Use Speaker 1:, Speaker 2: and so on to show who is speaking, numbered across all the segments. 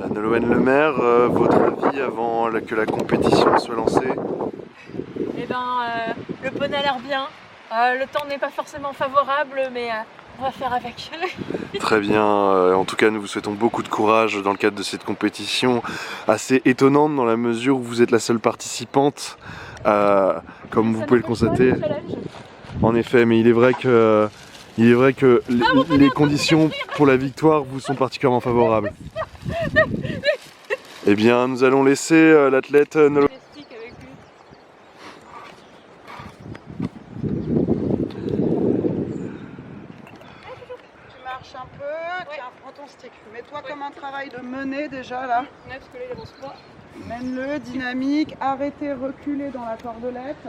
Speaker 1: Nolwenn Lemaire, votre avis avant que la compétition soit lancée?
Speaker 2: Eh ben, le poney a l'air bien. Le temps n'est pas forcément favorable, mais on va faire avec.
Speaker 1: Très bien, en tout cas nous vous souhaitons beaucoup de courage dans le cadre de cette compétition assez étonnante dans la mesure où vous êtes la seule participante, comme vous pouvez le constater. En effet, mais il est vrai que les conditions pour la victoire vous sont particulièrement favorables. Eh bien, nous allons laisser l'athlète Nolwenn.
Speaker 3: Tu marches un peu, tiens, prends ton stick. Mets-toi comme un travail de mener déjà là.
Speaker 2: Parce que là, il avance pas.
Speaker 3: Mène-le, dynamique, arrêtez, reculer dans la cordelette.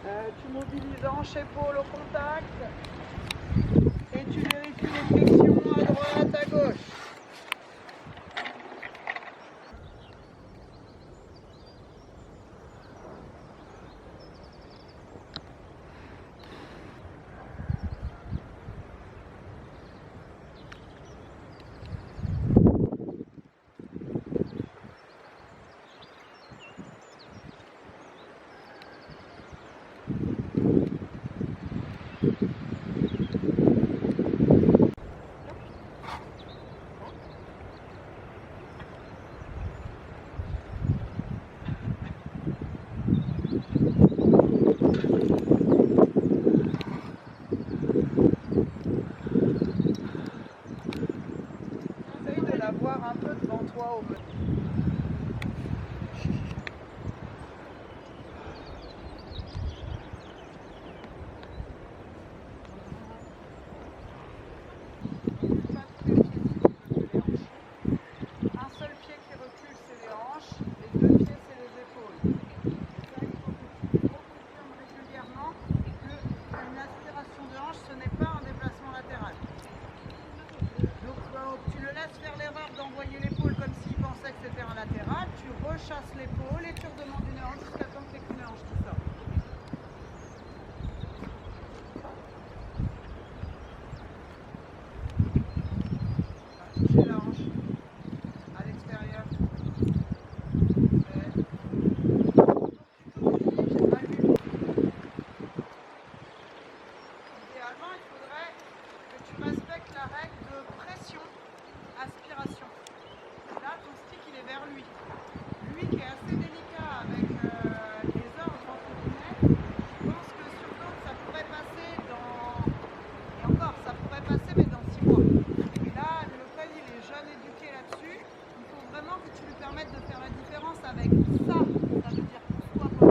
Speaker 3: Tu mobilises hanche, épaule au contact. Et tu vérifies les flexions à droite, à gauche. Essaye de la voir un peu devant toi au menu. Un seul pied qui recule, c'est les hanches, les deux pieds, c'est les épaules. Ça, il faut que tu reconfirmes régulièrement qu'une aspiration de hanche, ce n'est pas un déplacement latéral. Donc tu le laisses faire l'erreur d'envoyer l'épaule comme s'il pensait que c'était un latéral, tu rechasses l'épaule et tu redemandes une hanche jusqu'à temps que tu aies qu'une hanche qui sort. Toucher la hanche à l'extérieur. Idéalement, il faudrait que tu respectes la règle de pression, aspiration. Là, ton stick, il est vers lui. Lui qui est assez délicat avec les ordres entre guillemets, je pense que sur d'autres, ça pourrait passer dans... Et encore, ça pourrait passer, mais dans 6 mois. Et là, le code, il est jeune éduqué là-dessus. Il faut vraiment que tu lui permettes de faire la différence avec ça. Ça veut dire pourquoi pas.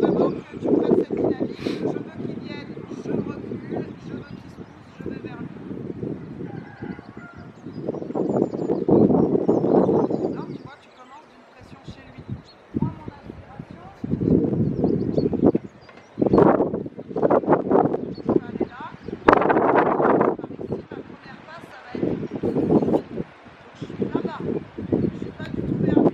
Speaker 3: Vraiment que tu prennes cette dynamique, je veux qu'il vienne, je recule, je veux qu'il se pousse, je vais vers lui. Là, tu vois, tu commences d'une pression chez lui. Moi, mon inspiration, je vais aller là. Par ici, ma première passe, ça va être donc je suis là-bas. Je ne suis pas du tout vers lui.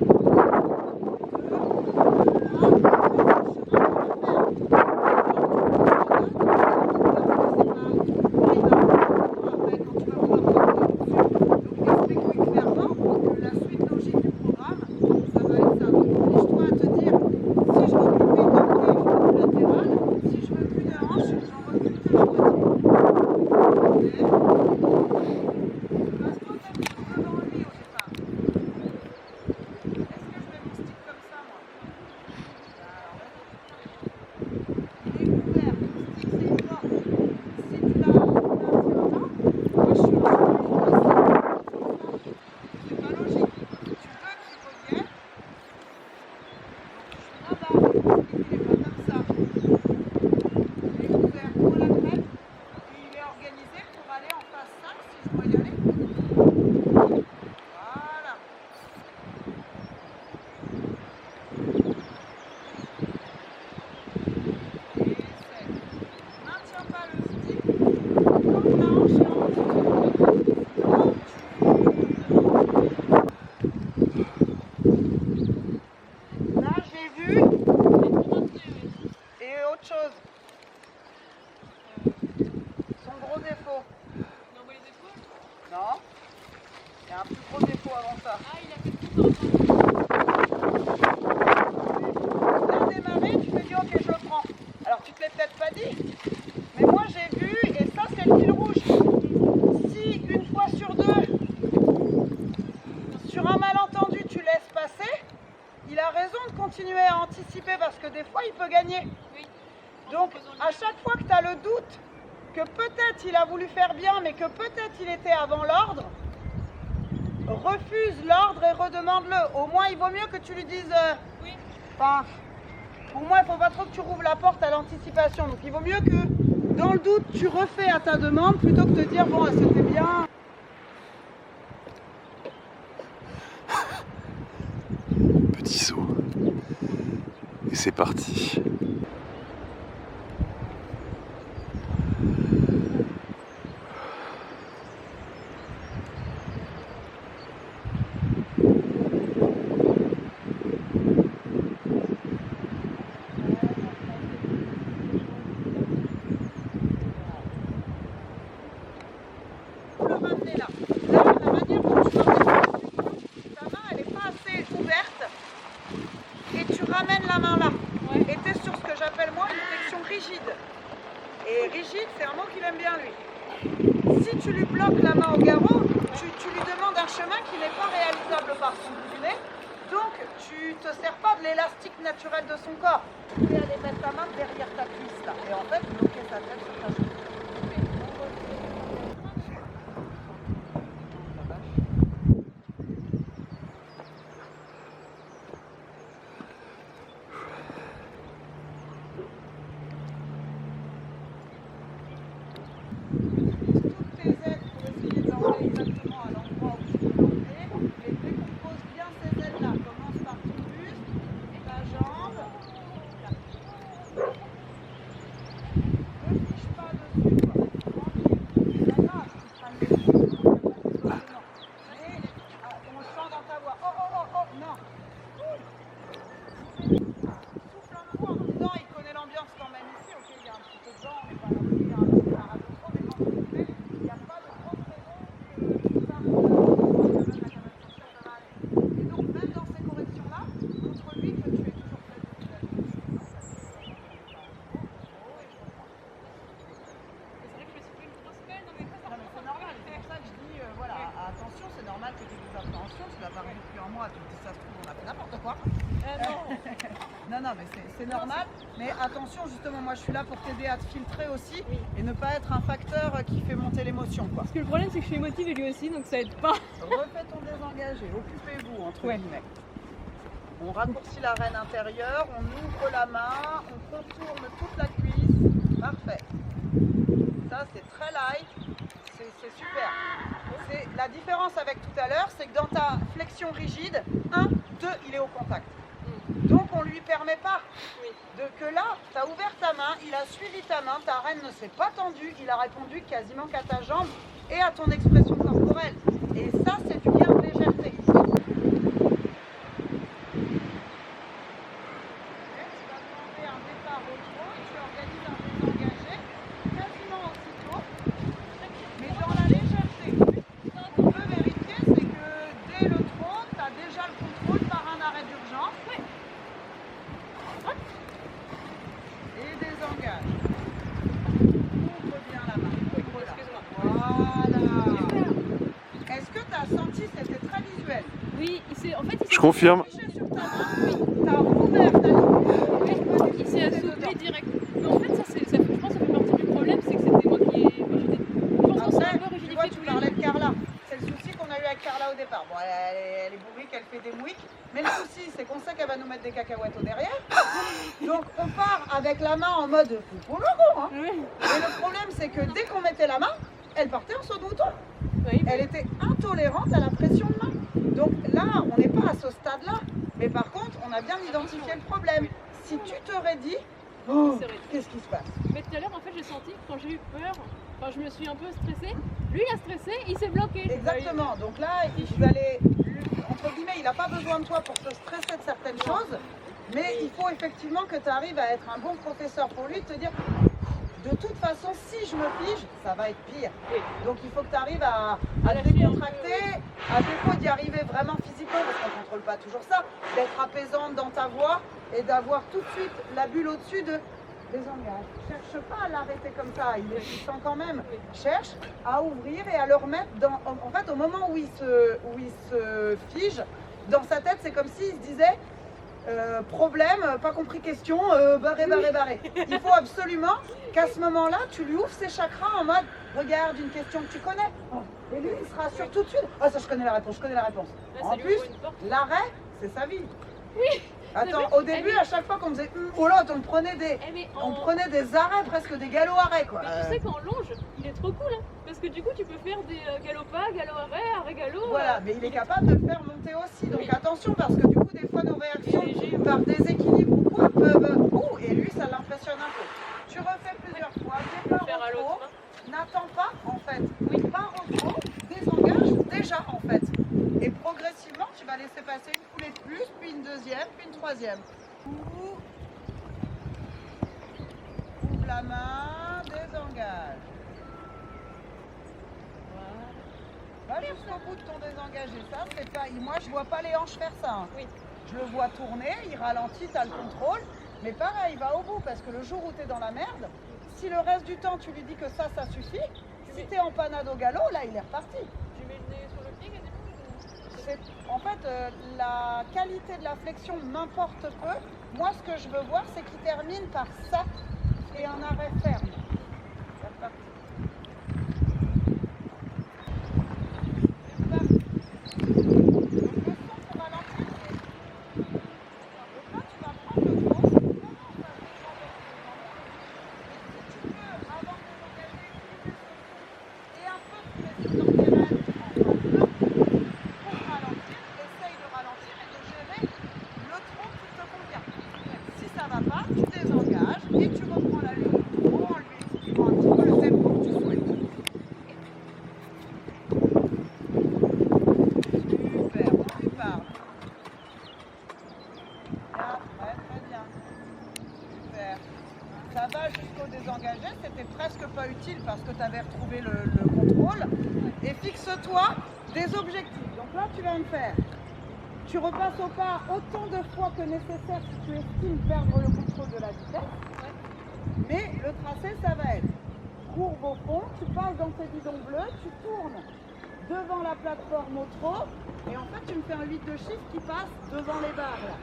Speaker 3: Son gros défaut, peut gagner.
Speaker 2: Oui.
Speaker 3: Donc à chaque fois que tu as le doute que peut-être il a voulu faire bien, mais que peut-être il était avant l'ordre, refuse l'ordre et redemande-le. Au moins, il vaut mieux que tu lui dises...
Speaker 2: Oui.
Speaker 3: Enfin, pour moi, il ne faut pas trop que tu rouvres la porte à l'anticipation. Donc il vaut mieux que, dans le doute, tu refais à ta demande plutôt que de te dire, bon, c'était bien.
Speaker 1: Petit saut. Et c'est parti.
Speaker 3: Le ramener là. Là, la manière dont tu vas faire, ta main, elle n'est pas assez ouverte. Et tu ramènes la main là.
Speaker 2: Ouais.
Speaker 3: Et tu es sur ce que j'appelle moi une flexion rigide. Et rigide, c'est un mot qu'il aime bien lui. Si tu lui bloques la main au garrot, tu lui demandes un chemin qui n'est pas réalisable par son boulet. Donc tu te sers pas de l'élastique naturel de son corps. Tu peux aller mettre ta main derrière ta cuisse là. Et en fait, bloquer ta tête sur ta jambe. Toutes tes ailes pour essayer de l'emmener exactement à l'endroit où tu veux l'emmener. Et décompose bien ces ailes-là. Commence par ton buste, ta jambe. Ne fiche pas dessus, quoi. Tranquille. C'est pas grave, tu feras le défi. Mais on le sent dans ta voix. Oh, oh, oh, oh, non. Souffle un coup en disant, il connaît l'ambiance quand même ici. Ok, il y a un petit peu de vent, on n'est pas là non plus à la radio trop, mais quand on fait, il n'y a pas de grande raison que tu partes la canalisation, ça va aller. Et donc, même dans ces corrections-là, montre-lui que tu es toujours prêt de vous aller.
Speaker 2: C'est vrai que je me suis pris une grosse pelle dans mes fesses.
Speaker 3: Non, mais c'est normal, c'est pour ça que je dis, voilà, attention, c'est normal que tu aies des appréhensions, tu l'as pas vécu en moi, tu te dis ça se trouve, on a fait n'importe quoi.
Speaker 2: Non.
Speaker 3: Non, mais c'est normal, mais attention, justement, moi je suis là pour t'aider à te filtrer aussi
Speaker 2: Oui.
Speaker 3: et ne pas être un facteur qui fait monter l'émotion, quoi.
Speaker 2: Parce que le problème, c'est que je suis émotive et lui aussi, donc ça aide pas.
Speaker 3: Refais ton désengagé, occupez-vous, entre
Speaker 2: Ouais.
Speaker 3: guillemets. On raccourcit la reine intérieure, on ouvre la main, on contourne toute la cuisse, parfait. Ça c'est très light, c'est super. C'est la différence avec tout à l'heure, c'est que dans ta flexion rigide, 1, 2, il est au contact. Donc on ne lui permet pas que là, tu as ouvert ta main, il a suivi ta main, ta reine ne s'est pas tendue, il a répondu quasiment qu'à ta jambe et à ton expression corporelle. Et ça, c'est du gain de légèreté. Tu vas demander un départ au trot et tu organises un désengagé quasiment aussitôt, mais dans la légèreté. Ce qu'on peut vérifier, c'est que dès le trot, tu as déjà le contrôle par un arrêt d'urgence. Et désengage. Ouvre bien la main. Voilà. Est-ce que tu as senti, c'était très visuel.
Speaker 2: Oui, en fait, il
Speaker 1: Je confirme.
Speaker 3: Touché sur ta main, tu as ouvert ta main.
Speaker 2: il s'est assouplé direct. Mais en fait, je pense que ça fait partie du problème, c'est que c'était moi qui ai. Je pense qu'on s'est un
Speaker 3: Après,
Speaker 2: peu
Speaker 3: tu
Speaker 2: rigidifié
Speaker 3: vois, tu
Speaker 2: tous les
Speaker 3: parlais
Speaker 2: deux.
Speaker 3: de Carla. C'est le souci qu'on a eu avec Carla au départ. Bon, elle est bourrique, elle fait des mouiques. Mais le souci, c'est qu'on sait qu'elle va nous mettre des cacahuètes au derrière. Donc, on part avec la main en mode pour le go, hein.
Speaker 2: Oui.
Speaker 3: Et le problème, c'est que dès qu'on mettait la main, elle partait en saut de mouton.
Speaker 2: Oui.
Speaker 3: Elle était intolérante à la pression de main. Donc là, on n'est pas à ce stade-là. Mais par contre, on a bien identifié le problème. Si tu t'aurais dit, oh, qu'est-ce qui se passe?
Speaker 2: Mais tout à l'heure, en fait, j'ai senti que quand j'ai eu peur, quand je me suis un peu stressée, lui il a stressé, il s'est bloqué.
Speaker 3: Exactement. Donc là, vous allez, entre guillemets, il n'a pas besoin de toi pour se stresser de certaines choses. Mais il faut effectivement que tu arrives à être un bon professeur pour lui, de te dire, de toute façon, si je me fige, ça va être pire. Donc il faut que tu arrives à te décontracter, à défaut d'y arriver vraiment physiquement, parce qu'on ne contrôle pas toujours ça, d'être apaisante dans ta voix et d'avoir tout de suite la bulle au-dessus de désengage. Cherche pas à l'arrêter comme ça, il est puissant quand même. Cherche à ouvrir et à le remettre dans... En fait, au moment où il se fige, dans sa tête, c'est comme s'il se disait problème, pas compris question, barré. Il faut absolument qu'à ce moment-là, tu lui ouvres ses chakras en mode regarde une question que tu connais. Et lui, il se rassure tout de suite. Ah, ça, je connais la réponse.
Speaker 2: Là,
Speaker 3: En plus, l'arrêt, c'est sa vie.
Speaker 2: Oui.
Speaker 3: Attends, au début, à chaque fois qu'on faisait oh là, on prenait des arrêts, presque des galops arrêts quoi.
Speaker 2: Mais tu sais qu'en longe, il est trop cool, hein, parce que du coup tu peux faire des galops pas, galop arrêt galop.
Speaker 3: Voilà, mais il est capable de le faire monter aussi. Donc attention, parce que du coup, des fois, nos réactions par déséquilibre ou quoi peuvent. Oh, et lui, ça l'impressionne un peu. Tu refais plusieurs fois, départ
Speaker 2: Faire à
Speaker 3: au
Speaker 2: l'autre.
Speaker 3: n'attends pas en fait. Oui, part au trop, désengage déjà en fait. Et progressivement, tu vas laisser passer une foulée de plus, puis une deuxième, puis une troisième. Ouvre la main, désengage. Va jusqu'au bout de ton désengagé. Ça, c'est pas. Moi, je vois pas les hanches faire ça. Hein.
Speaker 2: Oui.
Speaker 3: Je le vois tourner, il ralentit, tu as le contrôle. Mais pareil, il va au bout parce que le jour où tu es dans la merde, si le reste du temps tu lui dis que ça suffit, si tu es en panade au galop, là, il est reparti.
Speaker 2: Tu mets le nez sur le pied quasiment.
Speaker 3: En fait, la qualité de la flexion m'importe peu. Moi, ce que je veux voir, c'est qu'il termine par ça et un arrêt ferme. C'est reparti. Parce que tu avais retrouvé le contrôle. Et fixe-toi des objectifs. Donc là, tu vas me faire. Tu repasses au pas autant de fois que nécessaire si tu estimes perdre le contrôle de la vitesse. Mais le tracé, ça va être courbe au fond, tu passes dans tes bidons bleus, tu tournes devant la plateforme au trot. Et en fait, tu me fais un 8 de chiffre qui passe devant les barres. Là.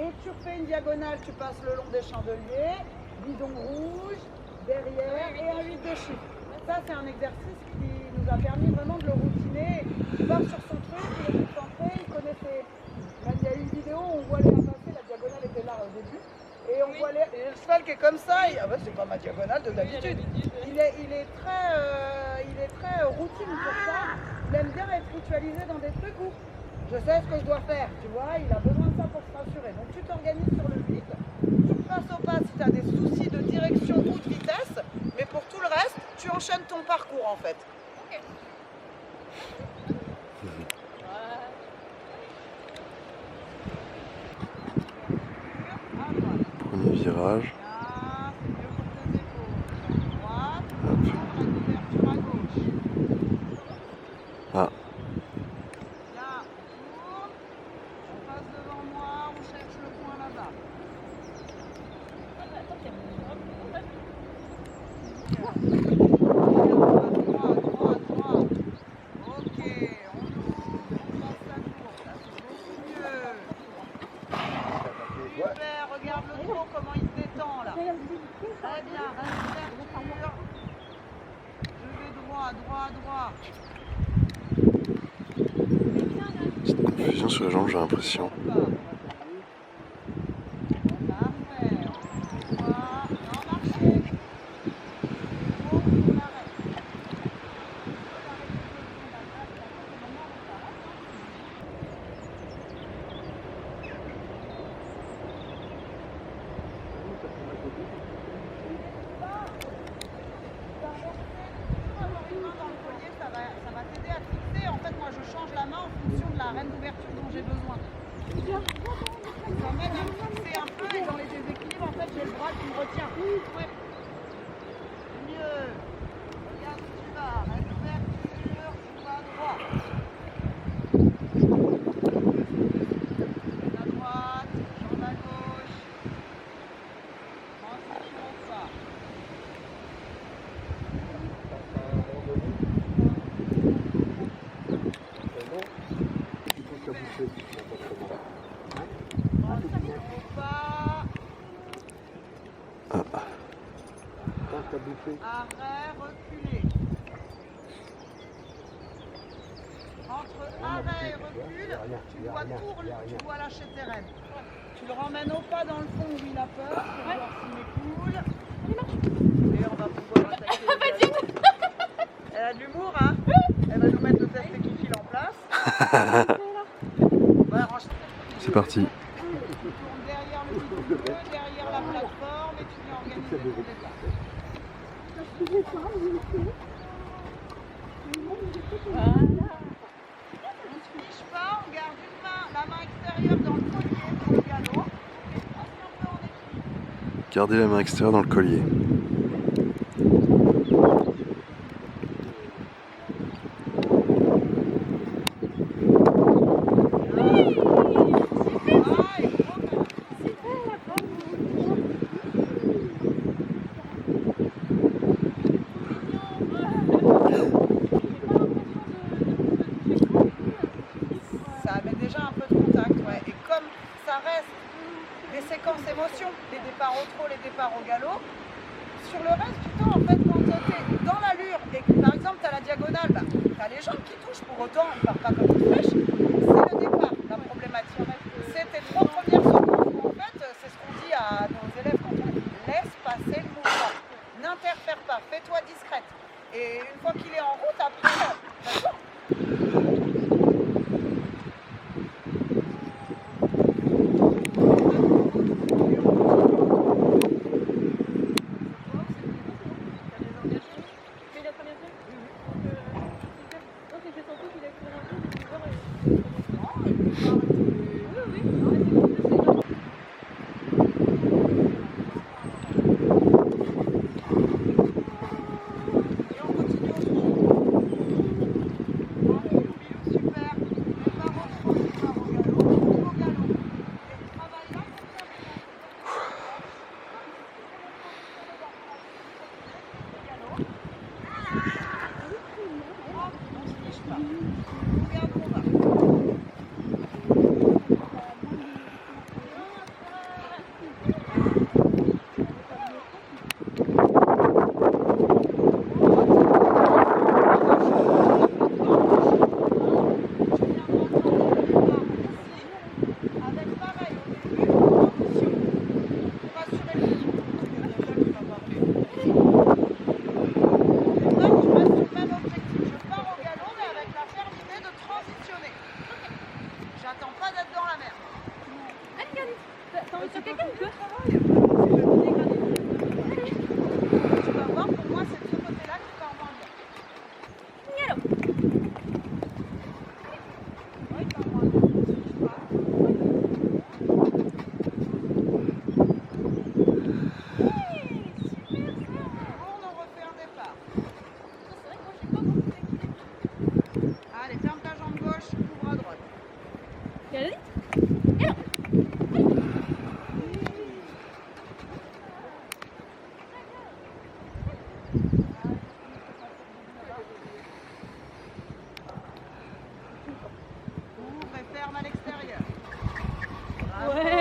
Speaker 3: Et tu refais une diagonale, tu passes le long des chandeliers, bidon rouge, derrière et un 8 de chiffre. Ça, c'est un exercice qui nous a permis vraiment de le routiner. Il part sur son truc, il est concentré, il connaissait. Même il y a une vidéo où on voit les passer, la diagonale était là au début. Et on voit le cheval qui est comme ça. Et, ah bah, c'est pas ma diagonale de d'habitude. Il est très routine pour ça. Il aime bien être ritualisé dans des trucs où je sais ce que je dois faire. Tu vois, il a besoin de ça pour se rassurer. Donc tu t'organises sur le vide. Tu passes au pas si tu as des soucis de direction ou de vitesse, mais pour tout le reste, tu enchaînes ton parcours en fait.
Speaker 2: Ok.
Speaker 1: Premier virage.
Speaker 3: Là, c'est mieux pour tes épaules. À droite, ouvre la couverture à gauche.
Speaker 1: Ah.
Speaker 3: Là, on tourne, on passe devant moi, on cherche le point là-bas. Droit. Ok, on ouvre, on passe la courbe. Là, c'est beaucoup mieux. Super, regarde le trot, comment il se détend là. Très bien, ouverture. Je vais droit.
Speaker 1: Petite confusion sur la jambe, j'ai l'impression.
Speaker 3: Parfait. Droit, non, marcher. On arrête. Ça va t'aider à fixer. En fait, moi, je change la main en fonction de la reine d'ouverture dont j'ai besoin. Ça m'aide à me fixer un peu et dans les déséquilibres, en fait, j'ai le bras qui me retient. Ouais. Mieux. Regarde où tu vas. Reine d'ouverture, tu vas droit. À droite, jambe à gauche. Transition au pas. arrêt, reculé. Entre arrêt et recul, tu dois lâcher tes rênes. Tu le ramènes au pas dans le fond où il a peur, pour voir s'il est cool. Et on va pouvoir attaquer. Elle a de l'humour, hein. Elle va nous mettre le test équipil en place. Voilà,
Speaker 1: C'est parti.
Speaker 3: tu tournes derrière le bidon bleu, derrière la plateforme et tu viens organiser ton départ.
Speaker 2: Voilà.
Speaker 3: On ne se fiche pas, on garde une main, la main extérieure dans le collier pour le galop et on passe un peu en équilibre.
Speaker 1: Gardez la main extérieure dans le collier.
Speaker 3: Ça met déjà un peu de contact, ouais. Et comme ça reste des séquences émotions, les départs au trot, les départs au galop, sur le reste du temps, en fait, quand tu es dans l'allure et que par exemple tu as la diagonale, bah, tu as les jambes qui touchent, pour autant ils ne partent pas comme une flèche, c'est le départ, la problématique. C'est tes 3 premières secondes où en fait, c'est ce qu'on dit à nos élèves quand on laisse passer le mouvement. N'interfère pas, fais-toi discrète. Et une fois qu'il est en route, après, j'attends pas d'être dans la merde.
Speaker 2: T'as envie de quelqu'un ou quoi?
Speaker 3: Tu vas voir, pour moi, c'est de ce côté-là qui part moins bien. Oui, il part moins bien. On refait un départ. Allez, ferme ta jambe gauche, ouvre à droite. Ouvre et ferme à l'extérieur.
Speaker 2: Ouais.